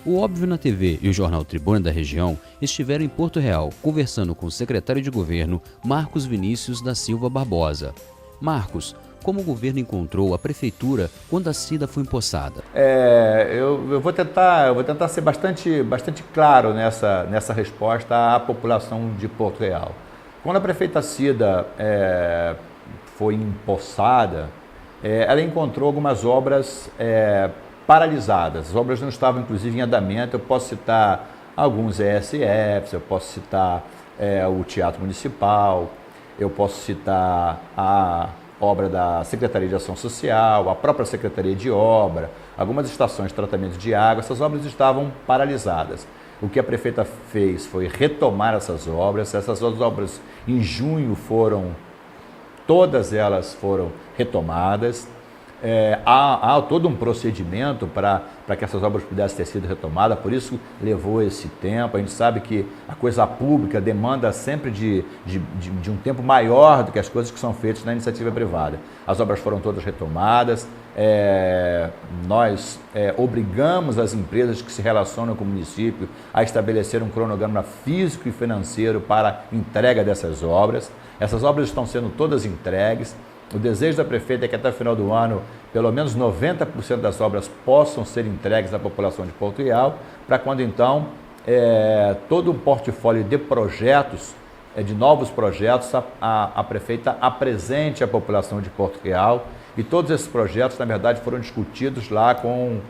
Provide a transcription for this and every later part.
O Óbvio na TV e o jornal Tribuna da Região estiveram em Porto Real conversando com o secretário de governo Marcos Vinícius da Silva Barbosa. Marcos, como o governo encontrou a prefeitura quando a SIDA foi empossada? Eu vou tentar ser bastante claro nessa resposta à população de Porto Real. Quando a prefeita Cida foi empossada, ela encontrou algumas obras paralisadas. As obras não estavam, inclusive, em andamento. Eu posso citar alguns ESFs, eu posso citar o Teatro Municipal, eu posso citar a obra da Secretaria de Ação Social, a própria Secretaria de Obra, algumas estações de tratamento de água. Essas obras estavam paralisadas. O que a prefeita fez foi retomar essas obras. Essas obras, em junho, todas elas foram retomadas. Há todo um procedimento para que essas obras pudessem ter sido retomadas, por isso levou esse tempo. A gente sabe que a coisa pública demanda sempre de um tempo maior do que as coisas que são feitas na iniciativa privada. As obras foram todas retomadas. Nós obrigamos as empresas que se relacionam com o município a estabelecer um cronograma físico e financeiro para a entrega dessas obras. Essas obras estão sendo todas entregues. O desejo da prefeita é que até o final do ano, pelo menos 90% das obras possam ser entregues à população de Porto Real, para quando então todo um portfólio de projetos, de novos projetos, a prefeita apresente à população de Porto Real. E todos esses projetos, na verdade, foram discutidos lá com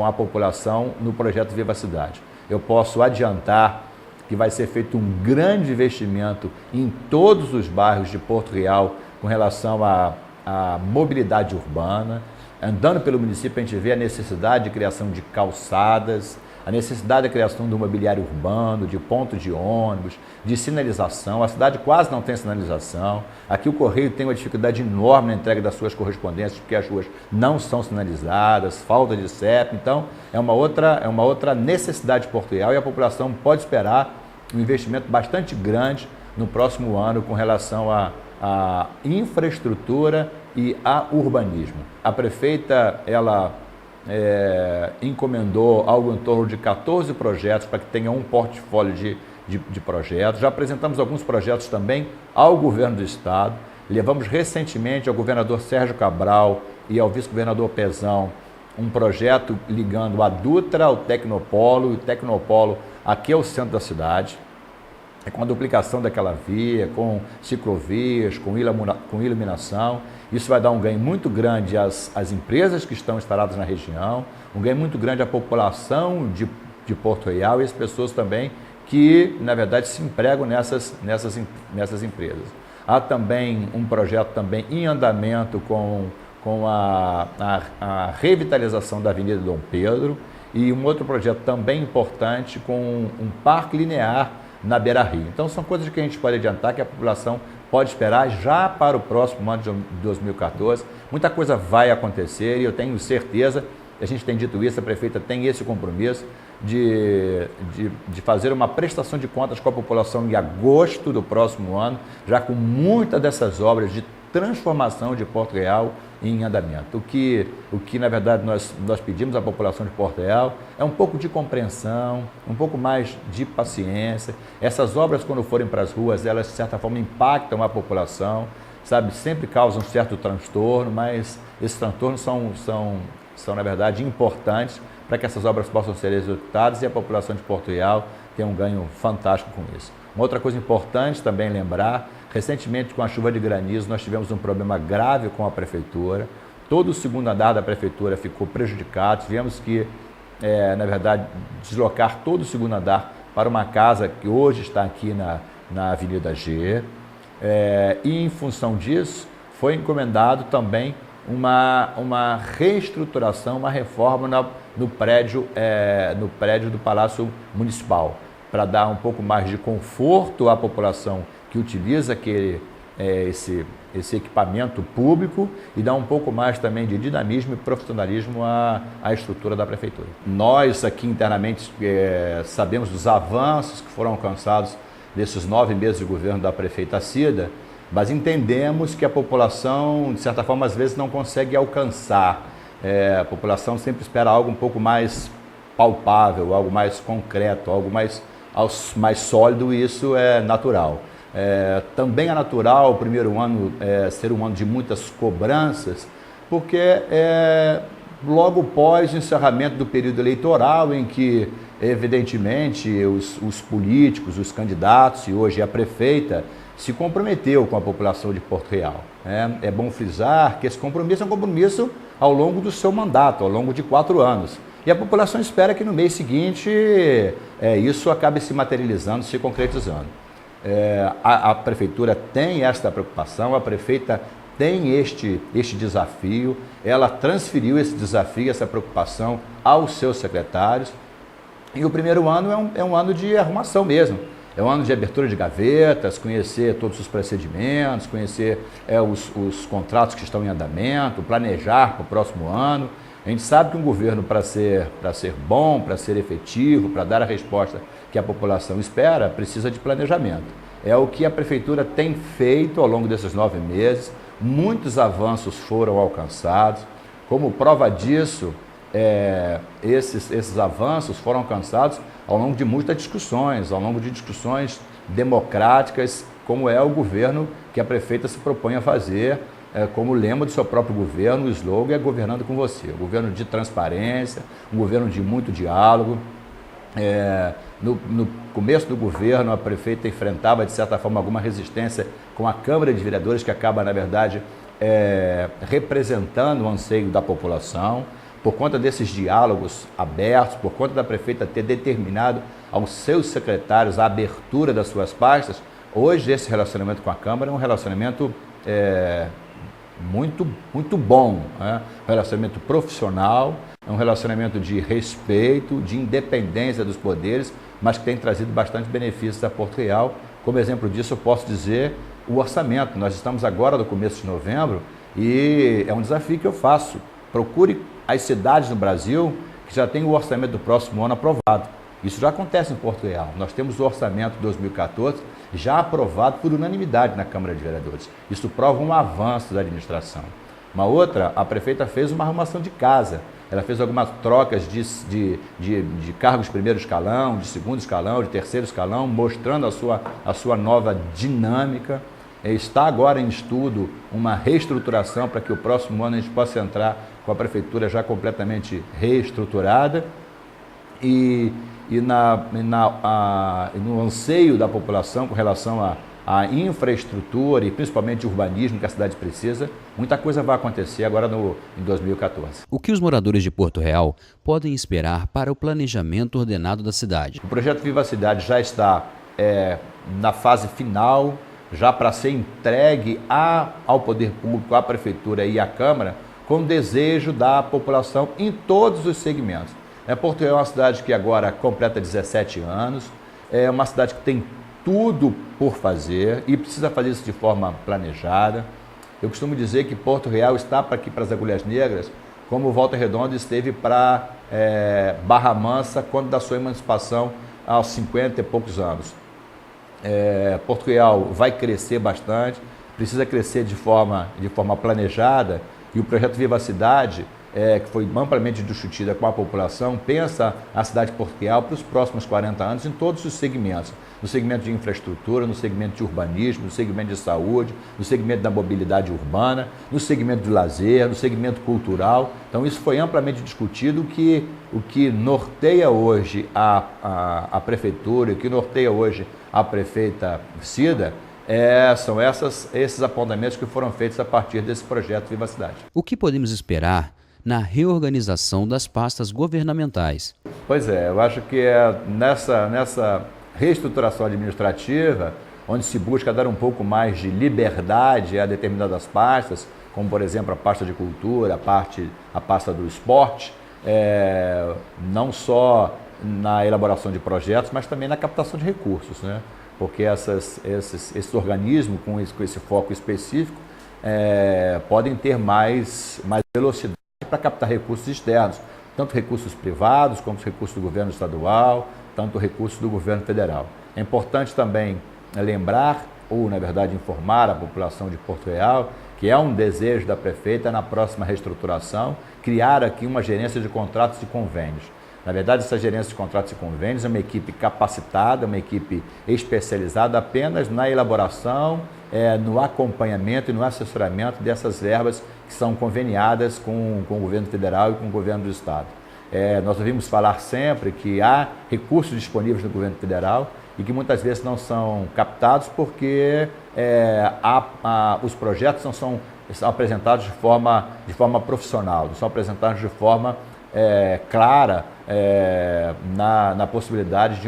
a população no projeto Viva a Cidade. Eu posso adiantar que vai ser feito um grande investimento em todos os bairros de Porto Real com relação à mobilidade urbana. Andando pelo município, a gente vê a necessidade de criação de calçadas, a necessidade da criação do mobiliário urbano, de pontos de ônibus, de sinalização. A cidade quase não tem sinalização. Aqui o Correio tem uma dificuldade enorme na entrega das suas correspondências, porque as ruas não são sinalizadas, falta de CEP. Então, é uma outra necessidade de Porto Real, e a população pode esperar um investimento bastante grande no próximo ano com relação à infraestrutura e a urbanismo. A prefeita, ela encomendou algo em torno de 14 projetos para que tenha um portfólio de projetos. Já apresentamos alguns projetos também ao governo do estado. Levamos recentemente ao governador Sérgio Cabral e ao vice-governador Pezão um projeto ligando a Dutra ao Tecnopolo, e o Tecnopolo aqui é o centro da cidade, com a duplicação daquela via, com ciclovias, com iluminação. Isso vai dar um ganho muito grande às empresas que estão instaladas na região, um ganho muito grande à população de Porto Real e às pessoas também que, na verdade, se empregam nessas empresas. Há também um projeto também em andamento com a revitalização da Avenida Dom Pedro, e um outro projeto também importante com um parque linear na Beira-Rio. Então, são coisas que a gente pode adiantar, que a população pode esperar já para o próximo ano de 2014. Muita coisa vai acontecer e eu tenho certeza, a gente tem dito isso, a prefeita tem esse compromisso de fazer uma prestação de contas com a população em agosto do próximo ano, já com muitas dessas obras de transformação de Porto Real em andamento. O que na verdade nós pedimos à população de Porto Real é um pouco de compreensão, um pouco mais de paciência. Essas obras, quando forem para as ruas, elas de certa forma impactam a população, sabe, sempre causam um certo transtorno, mas esses transtornos são na verdade importantes para que essas obras possam ser executadas e a população de Porto Real tenha um ganho fantástico com isso. Uma outra coisa importante também lembrar: recentemente, com a chuva de granizo, nós tivemos um problema grave com a prefeitura. Todo o segundo andar da prefeitura ficou prejudicado. Tivemos que, na verdade, deslocar todo o segundo andar para uma casa que hoje está aqui na Avenida G. E, em função disso, foi encomendado também uma reestruturação, uma reforma no prédio do Palácio Municipal, para dar um pouco mais de conforto à população que utiliza esse equipamento público e dar um pouco mais também de dinamismo e profissionalismo à estrutura da prefeitura. Nós aqui internamente sabemos dos avanços que foram alcançados nesses 9 meses de governo da prefeita Cida, mas entendemos que a população, de certa forma, às vezes não consegue alcançar. A população sempre espera algo um pouco mais palpável, algo mais concreto, algo mais sólido, isso é natural. Também é natural o primeiro ano ser um ano de muitas cobranças, porque logo após o encerramento do período eleitoral, em que, evidentemente, os políticos, os candidatos, e hoje a prefeita, se comprometeu com a população de Porto Real. É bom frisar que esse compromisso é um compromisso ao longo do seu mandato, ao longo de 4 anos. E a população espera que no mês seguinte isso acabe se materializando, se concretizando. A prefeitura tem esta preocupação, a prefeita tem este desafio, ela transferiu esse desafio, essa preocupação aos seus secretários. E o primeiro ano é um ano de arrumação mesmo. É um ano de abertura de gavetas, conhecer todos os procedimentos, conhecer os contratos que estão em andamento, planejar para o próximo ano. A gente sabe que um governo, para ser bom, para ser efetivo, para dar a resposta que a população espera, precisa de planejamento. É o que a prefeitura tem feito ao longo desses 9 meses. Muitos avanços foram alcançados. Como prova disso, esses avanços foram alcançados ao longo de muitas discussões, ao longo de discussões democráticas, como é o governo que a prefeita se propõe a fazer, como lema do seu próprio governo. O slogan é governando com você, um governo de transparência, um governo de muito diálogo. No começo do governo, a prefeita enfrentava, de certa forma, alguma resistência com a Câmara de Vereadores, que acaba, na verdade, representando o anseio da população. Por conta desses diálogos abertos, por conta da prefeita ter determinado aos seus secretários a abertura das suas pastas, hoje esse relacionamento com a Câmara é um relacionamento muito bom, um relacionamento profissional, é um relacionamento de respeito, de independência dos poderes, mas que tem trazido bastante benefícios a Porto Real. Como exemplo disso, eu posso dizer o orçamento. Nós estamos agora no começo de novembro e é um desafio que eu faço. Procure as cidades no Brasil que já têm o orçamento do próximo ano aprovado. Isso já acontece em Porto Real. Nós temos o orçamento de 2014 já aprovado por unanimidade na Câmara de Vereadores. Isso prova um avanço da administração. Uma outra, a prefeita fez uma arrumação de casa. Ela fez algumas trocas de cargos de primeiro escalão, de segundo escalão, de terceiro escalão, mostrando a sua nova dinâmica. Está agora em estudo uma reestruturação para que o próximo ano a gente possa entrar com a prefeitura já completamente reestruturada e no anseio da população com relação à infraestrutura e principalmente urbanismo que a cidade precisa, muita coisa vai acontecer agora em 2014. O que os moradores de Porto Real podem esperar para o planejamento ordenado da cidade? O projeto Viva a Cidade já está na fase final, já para ser entregue ao poder público, à prefeitura e à Câmara, com o desejo da população em todos os segmentos. Porto Real é uma cidade que agora completa 17 anos, é uma cidade que tem tudo por fazer e precisa fazer isso de forma planejada. Eu costumo dizer que Porto Real está aqui para as Agulhas Negras, como Volta Redonda esteve para Barra Mansa quando da sua emancipação aos 50 e poucos anos. Porto Real vai crescer bastante, precisa crescer de forma planejada, e o projeto Viva a Cidade, que foi amplamente discutida com a população, pensa a cidade de Porto Real para os próximos 40 anos em todos os segmentos, no segmento de infraestrutura, no segmento de urbanismo, no segmento de saúde, no segmento da mobilidade urbana, no segmento de lazer, no segmento cultural. Então isso foi amplamente discutido. O que norteia hoje a prefeitura, o que norteia hoje a prefeita Cida, são esses apontamentos que foram feitos a partir desse projeto Viva a Cidade. O que podemos esperar na reorganização das pastas governamentais? Pois eu acho que nessa reestruturação administrativa, onde se busca dar um pouco mais de liberdade a determinadas pastas, como por exemplo a pasta de cultura, a pasta do esporte, não só na elaboração de projetos, mas também na captação de recursos, né? Porque esses organismos com esse foco específico podem ter mais velocidade para captar recursos externos, tanto recursos privados como recursos do governo estadual, tanto recursos do governo federal. É importante também lembrar, ou na verdade informar a população de Porto Real, que é um desejo da prefeita na próxima reestruturação, criar aqui uma gerência de contratos e convênios. Na verdade, essa gerência de contratos e convênios é uma equipe capacitada, uma equipe especializada apenas na elaboração, no acompanhamento e no assessoramento dessas verbas que são conveniadas com o governo federal e com o governo do estado. Nós ouvimos falar sempre que há recursos disponíveis no governo federal e que muitas vezes não são captados porque os projetos não são apresentados de forma profissional, não são apresentados de forma clara na possibilidade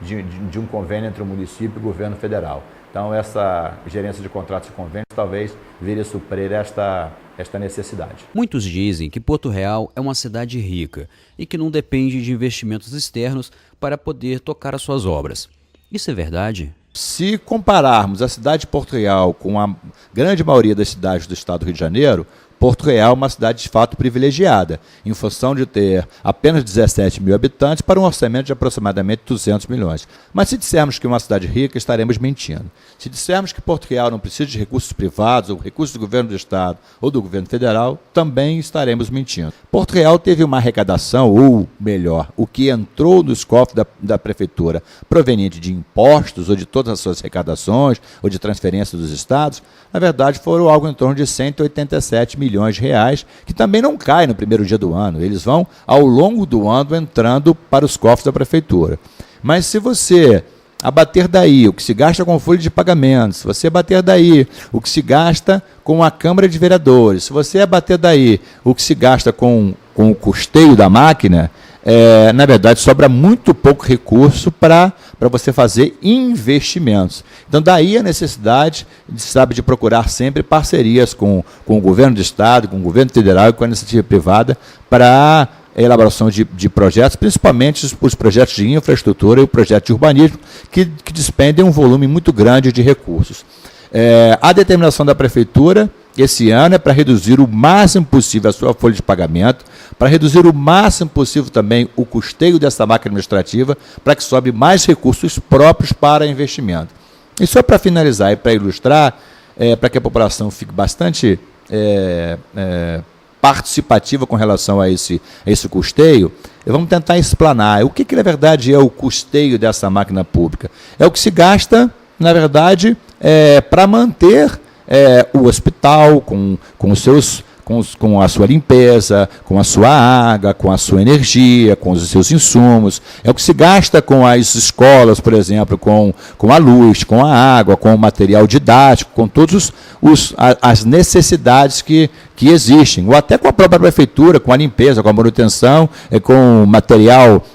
de um convênio entre o município e o governo federal. Então, essa gerência de contratos e convênios talvez viria a suprir esta necessidade. Muitos dizem que Porto Real é uma cidade rica e que não depende de investimentos externos para poder tocar as suas obras. Isso é verdade? Se compararmos a cidade de Porto Real com a grande maioria das cidades do estado do Rio de Janeiro, Porto Real é uma cidade de fato privilegiada, em função de ter apenas 17 mil habitantes para um orçamento de aproximadamente 200 milhões. Mas se dissermos que é uma cidade rica, estaremos mentindo. Se dissermos que Porto Real não precisa de recursos privados ou recursos do governo do estado ou do governo federal, também estaremos mentindo. Porto Real teve uma arrecadação, ou melhor, o que entrou nos cofres da prefeitura proveniente de impostos ou de todas as suas arrecadações ou de transferências dos estados, na verdade foram algo em torno de 187 milhões de reais, que também não cai no primeiro dia do ano. Eles vão, ao longo do ano, entrando para os cofres da prefeitura. Mas se você abater daí o que se gasta com folha de pagamento, se você abater daí o que se gasta com a Câmara de Vereadores, se você abater daí o que se gasta com o custeio da máquina, na verdade sobra muito pouco recurso para você fazer investimentos. Então daí a necessidade de procurar sempre parcerias com o governo do estado, com o governo federal e com a iniciativa privada para a elaboração de projetos, principalmente os projetos de infraestrutura e o projeto de urbanismo, que despendem um volume muito grande de recursos. A determinação da prefeitura esse ano é para reduzir o máximo possível a sua folha de pagamento, para reduzir o máximo possível também o custeio dessa máquina administrativa, para que sobre mais recursos próprios para investimento. E só para finalizar e para ilustrar, para que a população fique bastante participativa com relação a esse custeio, vamos tentar explanar o que na verdade é o custeio dessa máquina pública. É o que se gasta, na verdade, para manter o hospital com a sua limpeza, com a sua água, com a sua energia, com os seus insumos. É o que se gasta com as escolas, por exemplo, com a luz, com a água, com o material didático, com todas as necessidades que existem. Ou até com a própria prefeitura, com a limpeza, com a manutenção, com o material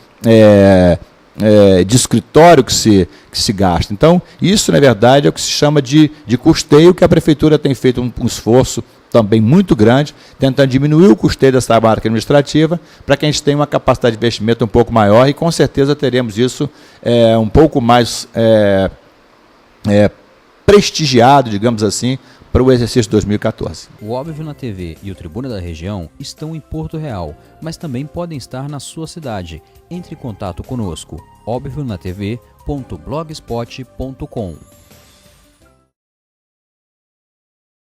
de escritório que se gasta. Então, isso, na verdade, é o que se chama de custeio, que a prefeitura tem feito um esforço também muito grande, tentando diminuir o custeio dessa marca administrativa, para que a gente tenha uma capacidade de investimento um pouco maior, e com certeza teremos isso um pouco mais prestigiado, digamos assim, para o exercício de 2014. O Óbvio na TV e o Tribuna da Região estão em Porto Real, mas também podem estar na sua cidade. Entre em contato conosco, óbvionatv.blogspot.com.